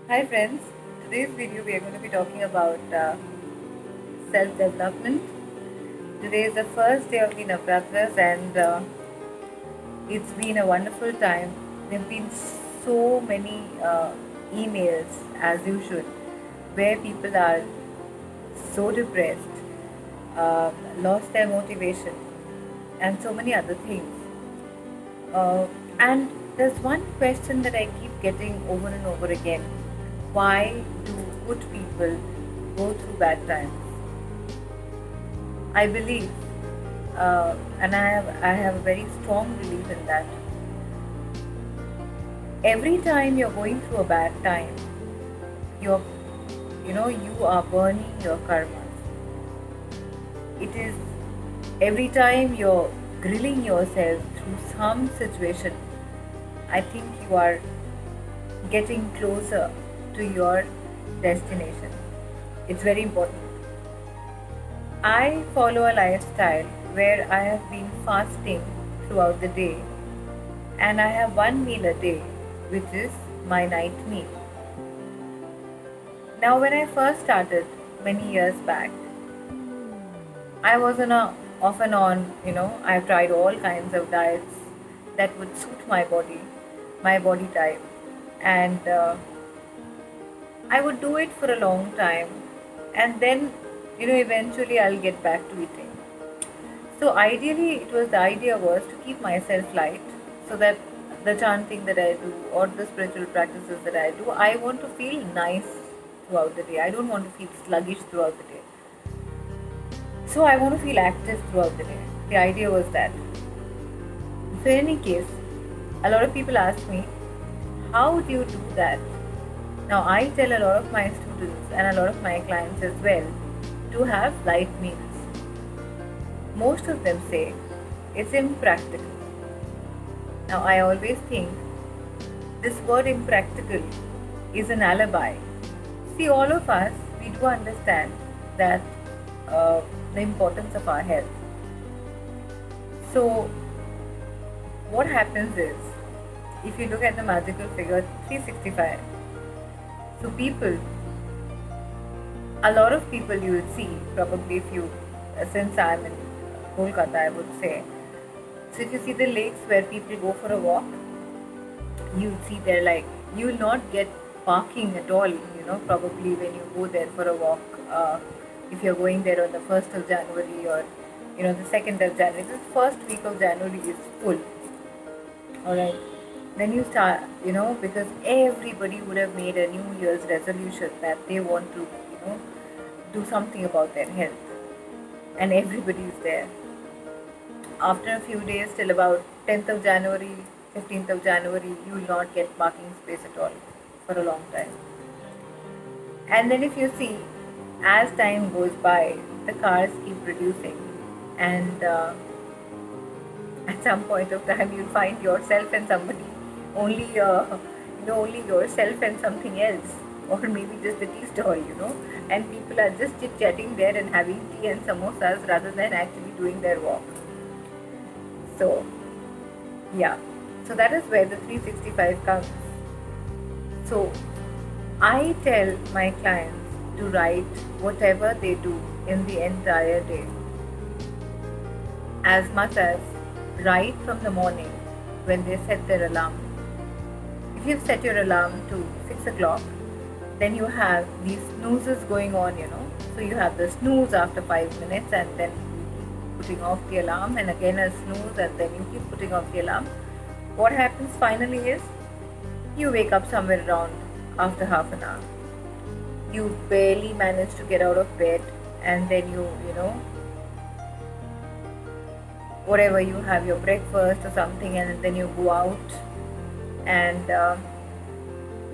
Hi friends, today's video we are going to be talking about self-development. Today is the first day of the Navratras and it's been a wonderful time. There have been so many emails as usual where people are so depressed, lost their motivation and so many other things. And there's one question that I keep getting over and over again. Why do good people go through bad times? I believe, and I have a very strong belief in that. Every time you're going through a bad time, you're, you are burning your karmas. It is every time you're grilling yourself through some situation. I think you are getting closer to your destination. It's very important. I follow a lifestyle where I have been fasting throughout the day and I have one meal a day, which is my night meal. Now, when I first started many years back, I was on a off and on, I've tried all kinds of diets that would suit my body type, and I would do it for a long time, and then, eventually I'll get back to eating. So ideally, the idea was to keep myself light, so that the chanting that I do or the spiritual practices that I do, I want to feel nice throughout the day. I don't want to feel sluggish throughout the day. So I want to feel active throughout the day. The idea was that. So in any case, a lot of people ask me, how do you do that? Now I tell a lot of my students and a lot of my clients as well to have light meals. Most of them say it's impractical. Now I always think this word impractical is an alibi. See, all of us, we do understand that the importance of our health. So what happens is, if you look at the magical figure 365, so a lot of people you will see, probably if you, since I'm in Kolkata, I would say, so if you see the lakes where people go for a walk, you'll see there, like, you will not get parking at all, probably when you go there for a walk, if you're going there on the 1st of January or, the 2nd of January, the first week of January is full. Alright. Then you start, because everybody would have made a New Year's resolution that they want to, do something about their health. And everybody is there. After a few days, till about 10th of January, 15th of January, you will not get parking space at all for a long time. And then if you see, as time goes by, the cars keep reducing. And at some point of time, you'll find yourself and somebody, only yourself and something else, or maybe just the tea stall, and people are just chit-chatting there and having tea and samosas rather than actually doing their walk. So, yeah, so that is where the 365 comes. So, I tell my clients to write whatever they do in the entire day, as much as right from the morning when they set their alarm. If you've set your alarm to 6 o'clock, then you have these snoozes going on, So you have the snooze after 5 minutes, and then you keep putting off the alarm, and again a snooze, and then you keep putting off the alarm. What happens finally is, you wake up somewhere around after half an hour. You barely manage to get out of bed, and then you whatever, you have your breakfast or something, and then you go out, and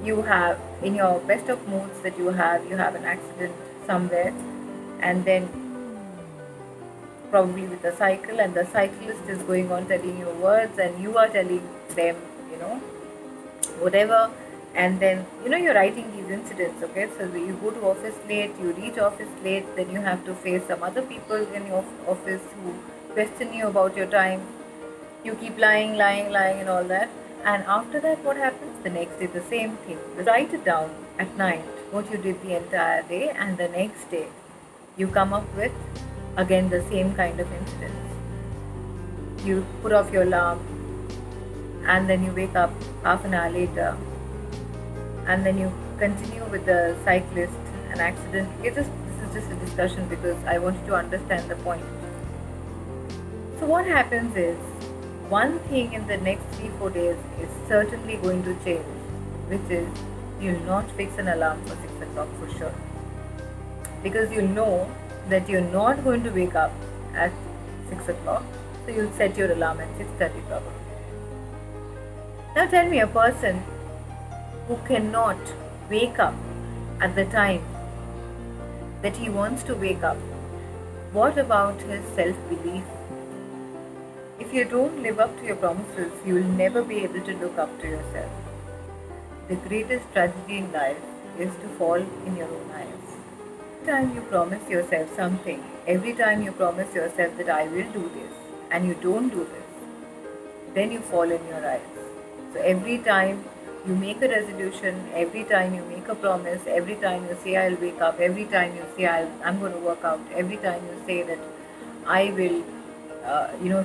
you have, in your best of moods that you have an accident somewhere, and then probably with a cycle, and the cyclist is going on telling you words and you are telling them, whatever, and then you're writing these incidents. Okay, so you go to office late, you reach office late, then you have to face some other people in your office who question you about your time. You keep lying and all that. And after that, what happens? The next day, the same thing. Write it down at night what you did the entire day, and the next day, you come up with again the same kind of incidents. You put off your alarm, and then you wake up half an hour later, and then you continue with the cyclist, an accident. This is just a discussion because I want you to understand the point. So what happens is, one thing in the next 3-4 days is certainly going to change, which is you'll not fix an alarm for 6 o'clock for sure, because you know that you're not going to wake up at 6 o'clock, so you'll set your alarm at 6:30 probably. Now tell me, a person who cannot wake up at the time that he wants to wake up, what about his self-belief? If you don't live up to your promises, you will never be able to look up to yourself. The greatest tragedy in life is to fall in your own eyes. Every time you promise yourself something, every time you promise yourself that I will do this, and you don't do this, then you fall in your eyes. So every time you make a resolution, every time you make a promise, every time you say I'll wake up, every time you say I'm going to work out, every time you say that I will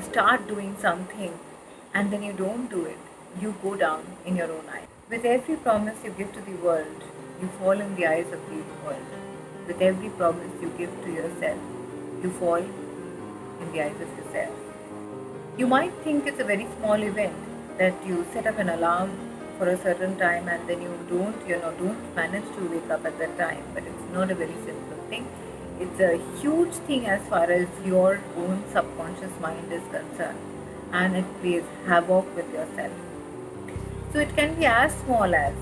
start doing something, and then you don't do it, you go down in your own eyes. With every promise you give to the world, you fall in the eyes of the world. With every promise you give to yourself, you fall in the eyes of yourself. You might think it's a very small event that you set up an alarm for a certain time and then you don't manage to wake up at that time, but it's not a very simple thing. It's a huge thing as far as your own subconscious mind is concerned, and it plays havoc with yourself. So it can be as small as,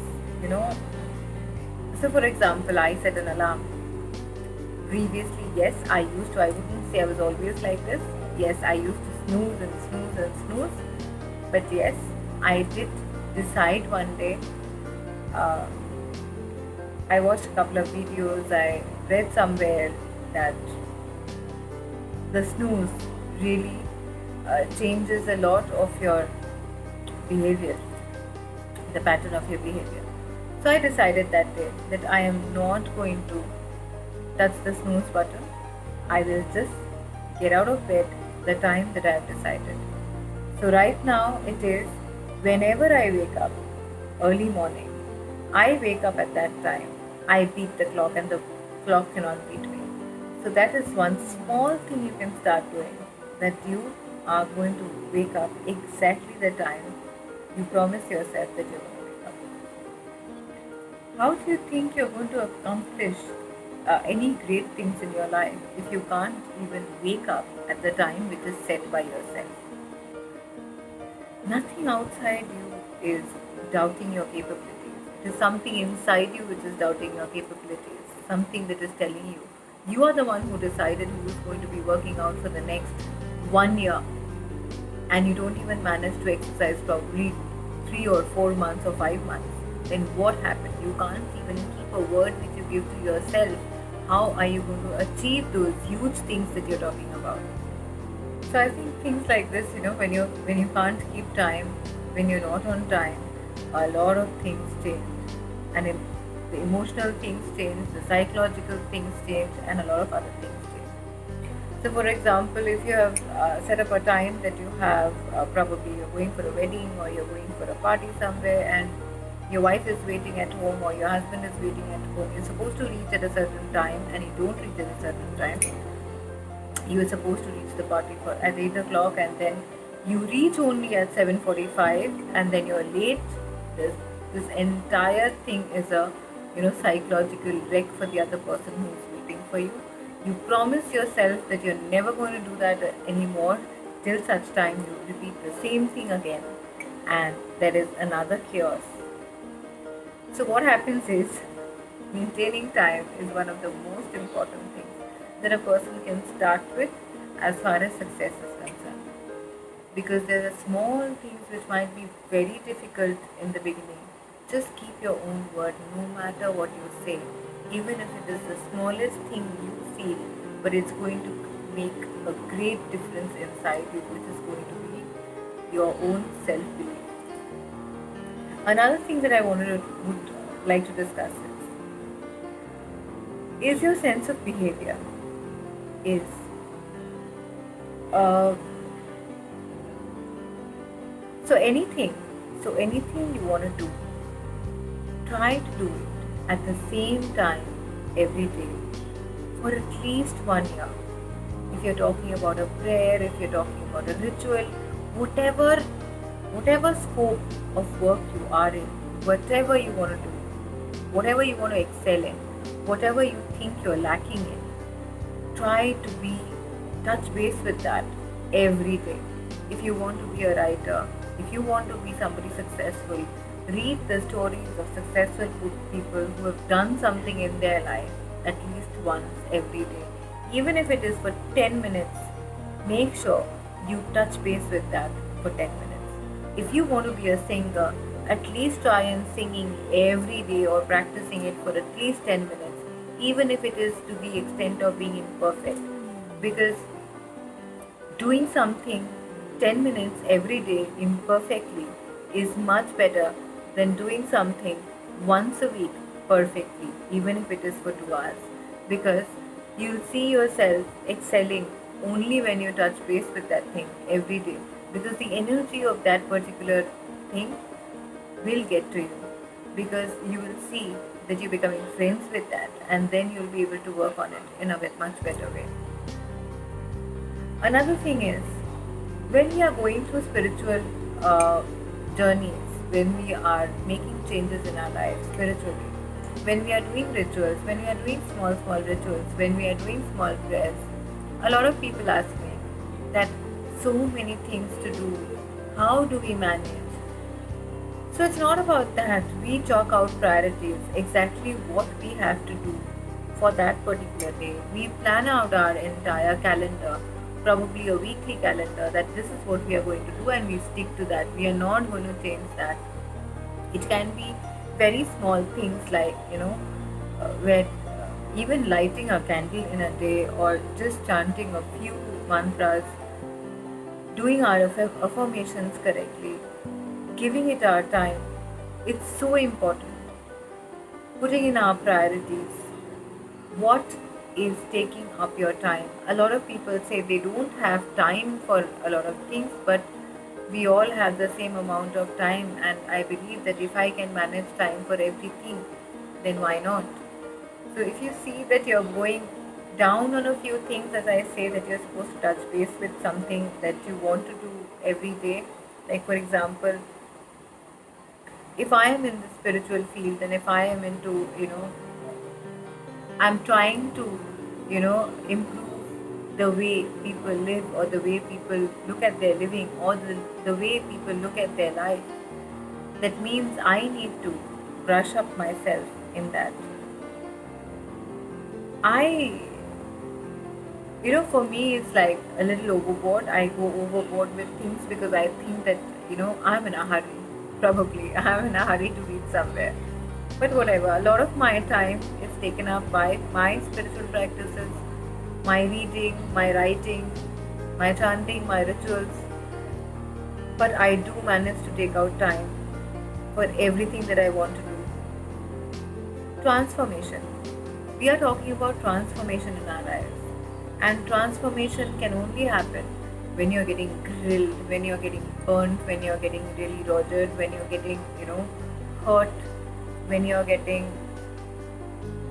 so for example, I set an alarm. Previously, yes, I wouldn't say I was always like this. Yes, I used to snooze and snooze and snooze. But yes, I did decide one day. I watched a couple of videos. I read somewhere that the snooze really changes a lot of your behavior, the pattern of your behavior. So I decided that day that I am not going to touch the snooze button. I will just get out of bed the time that I have decided. So right now it is whenever I wake up early morning, I wake up at that time. I beat the clock and the clock cannot beat me. So that is one small thing you can start doing, that you are going to wake up exactly the time you promise yourself that you're going to wake up. How do you think you're going to accomplish any great things in your life if you can't even wake up at the time which is set by yourself? Nothing outside you is doubting your capabilities. It is something inside you which is doubting your capabilities, something that is telling you you are the one who decided who is going to be working out for the next 1 year, and you don't even manage to exercise probably 3 or 4 months or 5 months. Then what happened? You can't even keep a word which you give to yourself. How are you going to achieve those huge things that you're talking about? So I think things like this, when you can't keep time, when you're not on time, a lot of things change, and the emotional things change, the psychological things change, and a lot of other things change. So, for example, if you have set up a time that you have probably you're going for a wedding or you're going for a party somewhere, and your wife is waiting at home or your husband is waiting at home, you're supposed to reach at a certain time, and you don't reach at a certain time. You were supposed to reach the party at 8 o'clock, and then you reach only at 7:45, and then you're late. This entire thing is a psychological wreck for the other person who is waiting for you. You promise yourself that you're never going to do that anymore till such time you repeat the same thing again, and there is another chaos. So what happens is, maintaining time is one of the most important things that a person can start with as far as success is concerned. Because there are small things which might be very difficult in the beginning. Just keep your own word no matter what you say. Even if it is the smallest thing you feel, but it's going to make a great difference inside you, which is going to be your own self-belief. Another thing that I would like to discuss is your sense of behavior. Is uh, so anything, anything you want to do, try to do it at the same time every day for at least 1 year. If you're talking about a prayer, if you're talking about a ritual, whatever scope of work you are in, whatever you want to do, whatever you want to excel in, whatever you think you're lacking in, try to be touch base with that every day. If you want to be a writer, if you want to be somebody successful, read the stories of successful people who have done something in their life at least once every day. Even if it is for 10 minutes, make sure you touch base with that for 10 minutes. If you want to be a singer, at least try and singing every day or practicing it for at least 10 minutes, even if it is to the extent of being imperfect. Because doing something 10 minutes every day imperfectly is much better than doing something once a week perfectly, even if it is for 2 hours. Because you'll see yourself excelling only when you touch base with that thing every day. Because the energy of that particular thing will get to you. Because you will see that you're becoming friends with that, and then you'll be able to work on it in a much better way. Another thing is, when we are going through spiritual journeys, when we are making changes in our lives spiritually, when we are doing rituals, when we are doing small rituals, when we are doing small prayers, a lot of people ask me that so many things to do, how do we manage? So it's not about that. We chalk out priorities, exactly what we have to do for that particular day. We plan out our entire calendar, probably a weekly calendar, that this is what we are going to do, and we stick to that. We are not going to change that. It can be very small things like, where even lighting a candle in a day, or just chanting a few mantras, doing our affirmations correctly, giving it our time. It's so important. Putting in our priorities. What is taking up your time? A lot of people say they don't have time for a lot of things, but we all have the same amount of time, and I believe that if I can manage time for everything, then why not? So if you see that you're going down on a few things, as I say, that you're supposed to touch base with something that you want to do every day, like for example, if I am in the spiritual field, and if I am into, I'm trying to, improve the way people live, or the way people look at their living, or the way people look at their life. That means I need to brush up myself in that. I, for me, it's like a little overboard. I go overboard with things because I think that, I'm in a hurry. Probably, I'm in a hurry to reach somewhere. But whatever, a lot of my time is taken up by my spiritual practices, my reading, my writing, my chanting, my rituals. But I do manage to take out time for everything that I want to do. Transformation. We are talking about transformation in our lives. And transformation can only happen when you're getting grilled, when you're getting burnt, when you're getting really rogered, when you're getting, hurt, when you're getting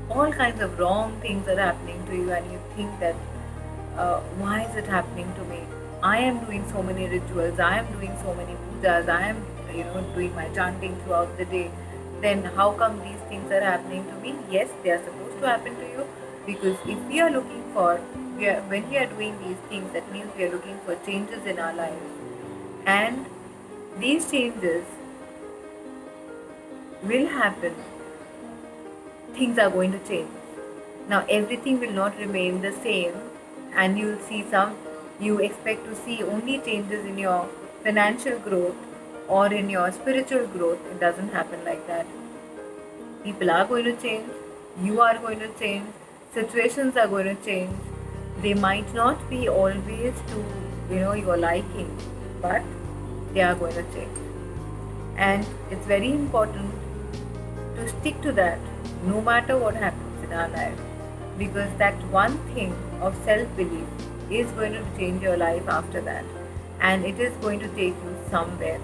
all kinds of wrong things are happening to you, and you think that why is it happening to me? I am doing so many rituals, I am doing so many pujas, I am doing my chanting throughout the day, then how come these things are happening to me? Yes, they are supposed to happen to you, because if we are looking for when we are doing these things, that means we are looking for changes in our lives, and these changes will happen. Things are going to change. Now everything will not remain the same, and you'll see you expect to see only changes in your financial growth or in your spiritual growth. It doesn't happen like that. People are going to change, you are going to change, situations are going to change. They might not be always to your liking, but they are going to change. And it's very important to stick to that no matter what happens in our life, because that one thing of self belief is going to change your life after that, and it is going to take you somewhere.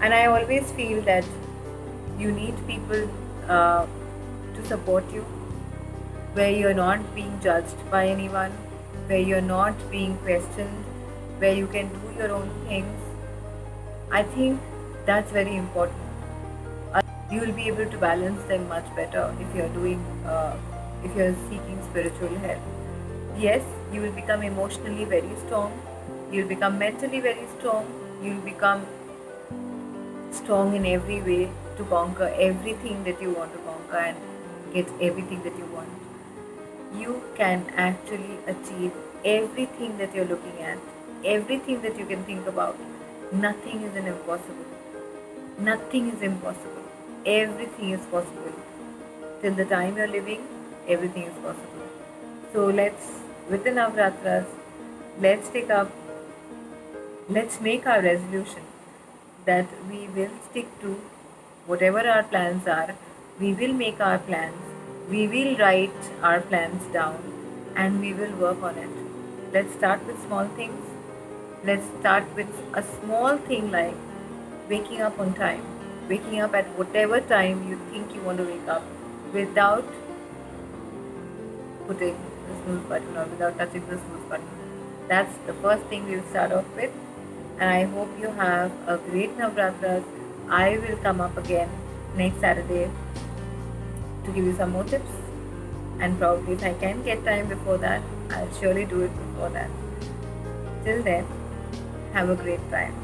And I always feel that you need people to support you, where you're not being judged by anyone, where you're not being questioned, where you can do your own things. I think that's very important. You will be able to balance them much better if you're if you're seeking spiritual help. Yes, you will become emotionally very strong. You'll become mentally very strong. You'll become strong in every way to conquer everything that you want to conquer and get everything that you want. You can actually achieve everything that you're looking at, everything that you can think about. Nothing is an impossible. Nothing is impossible. Everything is possible. Till the time you're living, everything is possible. So with the Navratras, let's take up, let's make our resolution that we will stick to whatever our plans are. We will make our plans. We will write our plans down and we will work on it. Let's start with small things. Let's start with a small thing like waking up on time, waking up at whatever time you think you want to wake up without putting the snooze button or without touching the snooze button. That's the first thing we'll start off with. And I hope you have a great Navratras. I will come up again next Saturday to give you some more tips. And probably if I can get time before that, I'll surely do it before that. Till then, have a great time.